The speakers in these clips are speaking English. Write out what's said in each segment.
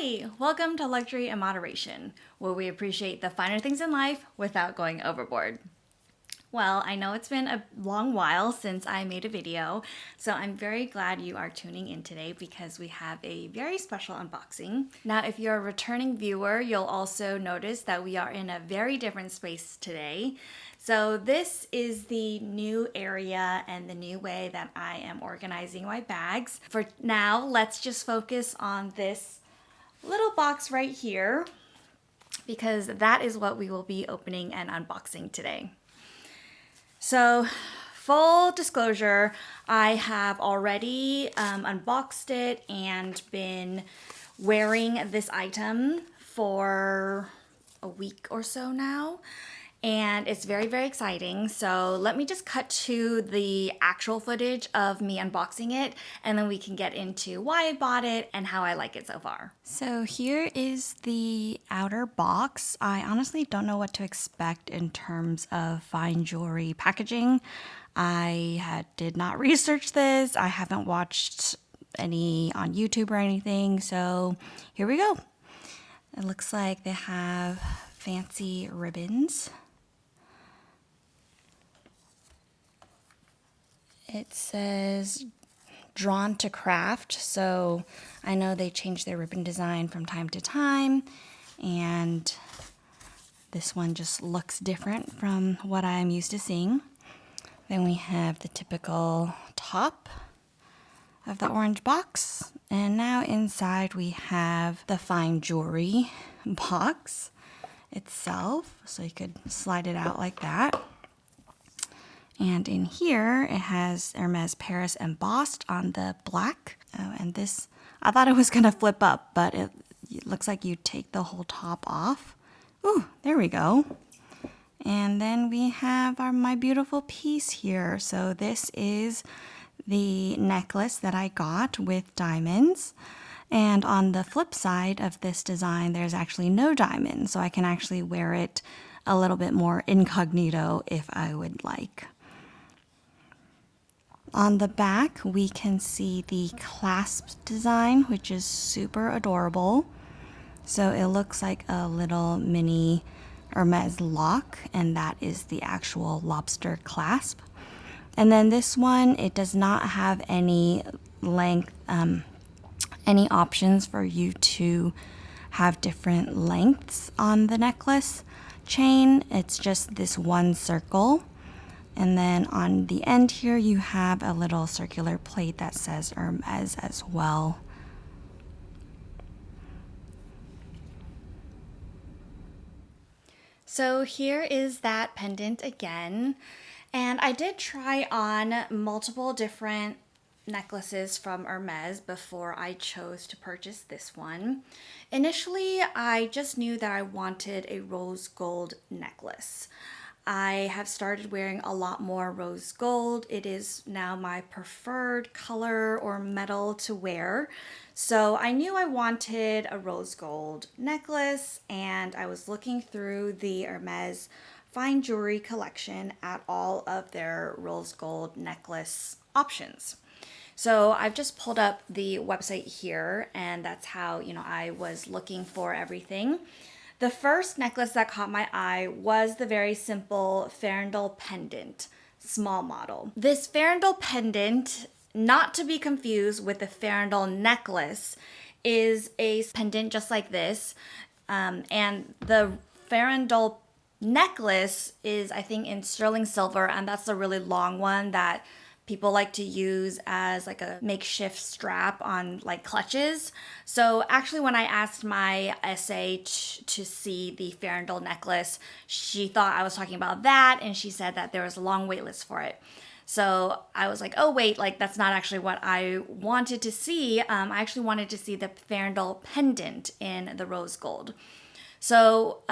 Hi, welcome to Luxury and Moderation, where we appreciate the finer things in life without going overboard. Well, I know it's been a long while since I made a video, so I'm very glad you are tuning in today because we have a very special unboxing. Now, if you're a returning viewer, you'll also notice that we are in a very different space today. So this is the new area and the new way that I am organizing my bags. For now, let's just focus on this little box right here because that is what we will be opening and unboxing today. So, full disclosure, I have already unboxed it and been wearing this item for a week or so now. And it's very, very exciting. So let me just cut to the actual footage of me unboxing it, and then we can get into why I bought it and how I like it so far. So here is the outer box. I honestly don't know what to expect in terms of fine jewelry packaging. I did not research this. I haven't watched any on YouTube or anything. So here we go. It looks like they have fancy ribbons. It says drawn to craft, so I know they change their ribbon design from time to time, and this one just looks different from what I'm used to seeing. Then we have the typical top of the orange box, and now inside we have the fine jewelry box itself, so you could slide it out like that. And in here, it has Hermes Paris embossed on the black. Oh, and this, I thought it was going to flip up, but it looks like you take the whole top off. Ooh, there we go. And then we have my beautiful piece here. So this is the necklace that I got with diamonds. And on the flip side of this design, there's actually no diamonds. So I can actually wear it a little bit more incognito if I would like. On the back, we can see the clasp design, which is super adorable. So it looks like a little mini Hermes lock, and that is the actual lobster clasp. And then this one, it does not have any length, any options for you to have different lengths on the necklace chain. It's just this one circle. And then on the end here, you have a little circular plate that says Hermes as well. So here is that pendant again. And I did try on multiple different necklaces from Hermes before I chose to purchase this one. Initially, I just knew that I wanted a rose gold necklace. I have started wearing a lot more rose gold. It is now my preferred color or metal to wear. So I knew I wanted a rose gold necklace, and I was looking through the Hermes fine jewelry collection at all of their rose gold necklace options. So I've just pulled up the website here, and that's how, I was looking for everything. The first necklace that caught my eye was the very simple Farandole pendant, small model. This Farandole pendant, not to be confused with the Farandole necklace, is a pendant just like this. And the Farandole necklace is, I think, in sterling silver, and that's a really long one that people like to use as like a makeshift strap on like clutches. So actually when I asked my SA to see the Farandole necklace, she thought I was talking about that, and she said that there was a long wait list for it. So I was like, oh wait, like that's not actually what I wanted to see. I actually wanted to see the Farandole pendant in the rose gold. So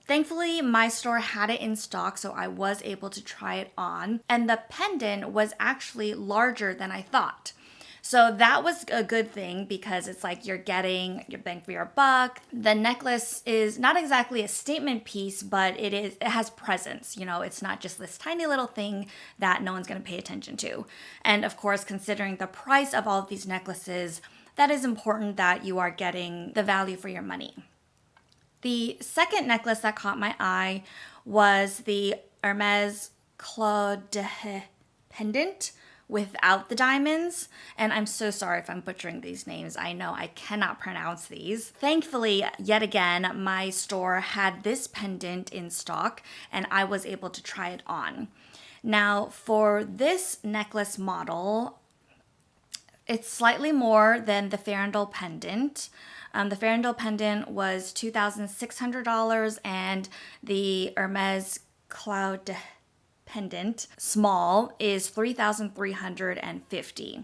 thankfully my store had it in stock, so I was able to try it on. And the pendant was actually larger than I thought. So that was a good thing because it's like you're getting your bang for your buck. The necklace is not exactly a statement piece, but it has presence. It's not just this tiny little thing that no one's going to pay attention to. And of course, considering the price of all of these necklaces, that is important that you are getting the value for your money. The second necklace that caught my eye was the Hermes Clou pendant without the diamonds. And I'm so sorry if I'm butchering these names. I know I cannot pronounce these. Thankfully, yet again, my store had this pendant in stock and I was able to try it on. Now, for this necklace model, it's slightly more than the Farandole pendant. The Farandole pendant was $2,600 and the Hermes Cloud pendant small is $3,350.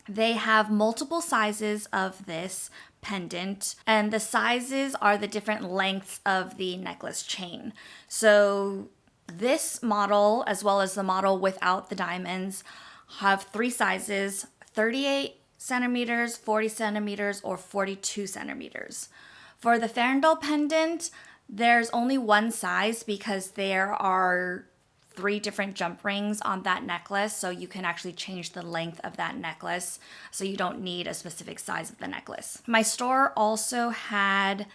They have multiple sizes of this pendant, and the sizes are the different lengths of the necklace chain. So this model, as well as the model without the diamonds, have three sizes: 38 centimeters, 40 centimeters, or 42 centimeters. For the Farandole pendant, there's only one size because there are 3 different jump rings on that necklace, so you can actually change the length of that necklace, so you don't need a specific size of the necklace. My store also had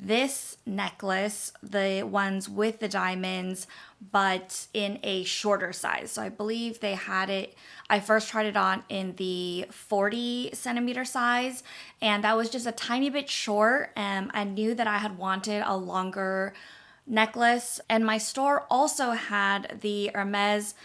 this necklace, the ones with the diamonds, but in a shorter size. So I believe they had it, I first tried it on in the 40 centimeter size, and that was just a tiny bit short, and I knew that I had wanted a longer necklace. And my store also had the Hermes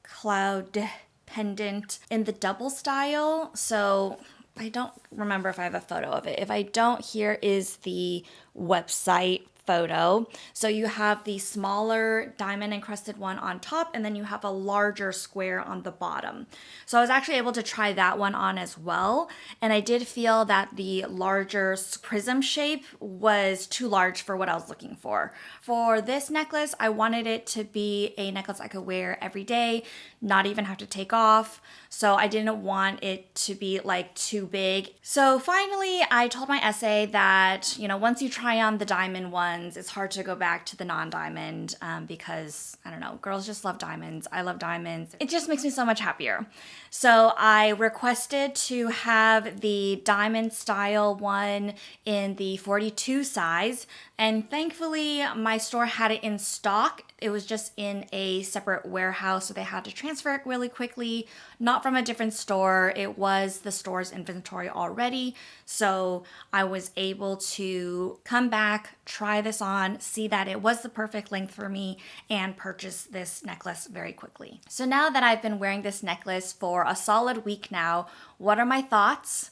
Cloud pendant in the double style. So I don't remember if I have a photo of it. If I don't, here is the website photo. So you have the smaller diamond encrusted one on top, and then you have a larger square on the bottom. So I was actually able to try that one on as well. And I did feel that the larger prism shape was too large for what I was looking for. For this necklace, I wanted it to be a necklace I could wear every day, not even have to take off. So I didn't want it to be like too big. So finally, I told my essay that, once you try on the diamond ones, it's hard to go back to the non-diamond because, I don't know, girls just love diamonds. I love diamonds. It just makes me so much happier. So I requested to have the diamond style one in the 42 size, and thankfully my store had it in stock. It was just in a separate warehouse, so they had to transfer it really quickly, not from a different store. It was the store's inventory already, so I was able to come back, try this on, see that it was the perfect length for me, and purchase this necklace very quickly. So now that I've been wearing this necklace for a solid week now, what are my thoughts?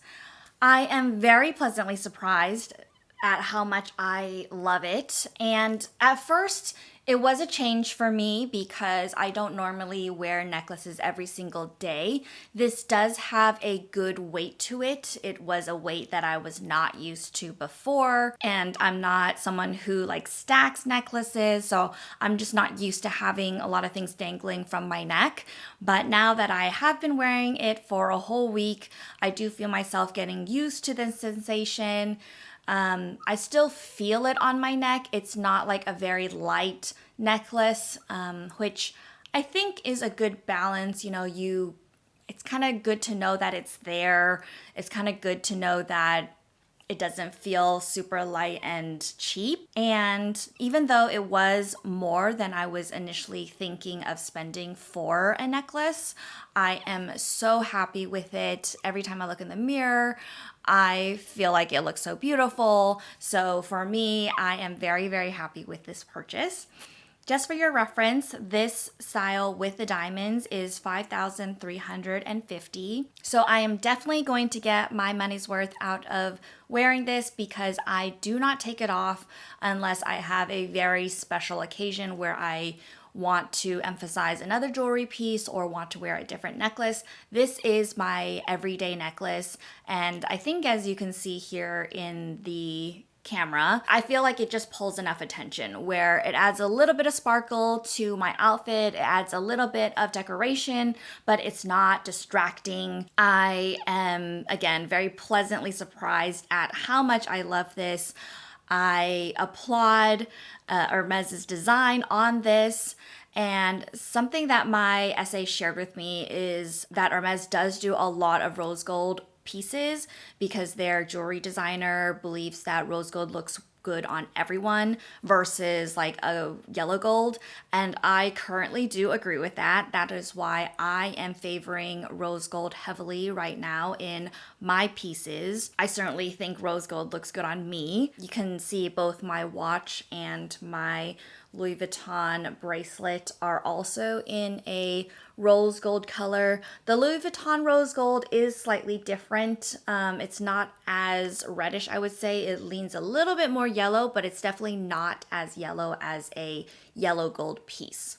I am very pleasantly surprised at how much I love it. And at first, it was a change for me because I don't normally wear necklaces every single day. This does have a good weight to it. It was a weight that I was not used to before, and I'm not someone who stacks necklaces, so I'm just not used to having a lot of things dangling from my neck. But now that I have been wearing it for a whole week, I do feel myself getting used to the sensation. I still feel it on my neck. It's not like a very light necklace, which I think is a good balance. It's kind of good to know that it's there. It's kind of good to know that it doesn't feel super light and cheap. And even though it was more than I was initially thinking of spending for a necklace, I am so happy with it. Every time I look in the mirror, I feel like it looks so beautiful. So for me, I am very, very happy with this purchase. Just for your reference, this style with the diamonds is $5,350. So I am definitely going to get my money's worth out of wearing this because I do not take it off unless I have a very special occasion where I want to emphasize another jewelry piece or want to wear a different necklace. This is my everyday necklace, and I think as you can see here in the camera, I feel like it just pulls enough attention where it adds a little bit of sparkle to my outfit, it adds a little bit of decoration, but it's not distracting. I am, again, very pleasantly surprised at how much I love this. I applaud Hermes's design on this. And something that my essay shared with me is that Hermes does do a lot of rose gold pieces because their jewelry designer believes that rose gold looks good on everyone versus like a yellow gold. And I currently do agree with that. That is why I am favoring rose gold heavily right now in my pieces. I certainly think rose gold looks good on me. You can see both my watch and my Louis Vuitton bracelet are also in a rose gold color. The Louis Vuitton rose gold is slightly different. It's not as reddish, I would say. It leans a little bit more yellow, but it's definitely not as yellow as a yellow gold piece.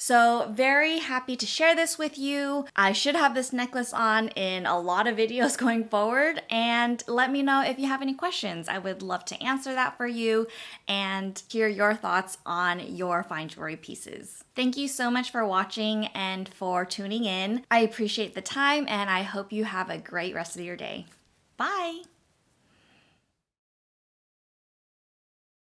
So very happy to share this with you. I should have this necklace on in a lot of videos going forward, and let me know if you have any questions. I would love to answer that for you and hear your thoughts on your fine jewelry pieces. Thank you so much for watching and for tuning in. I appreciate the time, and I hope you have a great rest of your day. Bye!